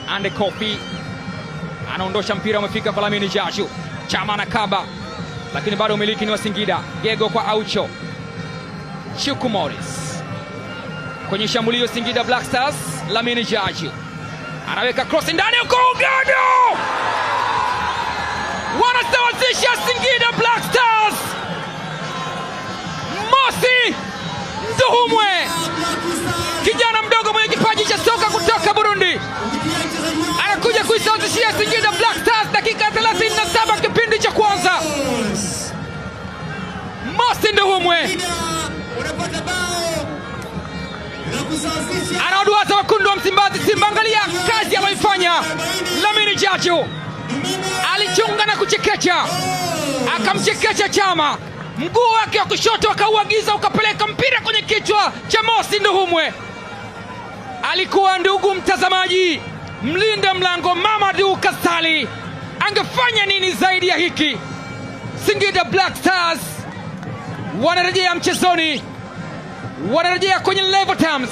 Ande Kofi anaondosha mpira, umefika kwa Lamine Jaju. Chama na Kaba, lakini bado umiliki ni wa Singida. Gego kwa Aucho. Chuku Morris kwenye shambulio Singida Black Stars. Lamine Jaju anaweka cross ndani huko, Ugado wanasawazisha Singida Black Stars. Mosi Nduhumwe, kijana mdogo mwenye kipaji cha soka kutoka Burundi, anakuja kuisawazishia Singida Black Stars dakika 37 kipindi cha kwanza. Mosi Nduhumwe anawaduaza wekundu wa Msimbazi Simba. Angalia kazi anayoifanya Lamine Jaju, alichunga na kuchekecha, akamchekecha Chama, mguu wake wa kushoto akauagiza, ukapeleka mpira kwenye kichwa cha Mosi Nduhumwe. Alikuwa, ndugu mtazamaji, mlinda mlango Mamadou Kasali. Angefanya nini zaidi ya hiki? Singida Black Stars wanarejea mchezoni, wanarejea kwenye level terms.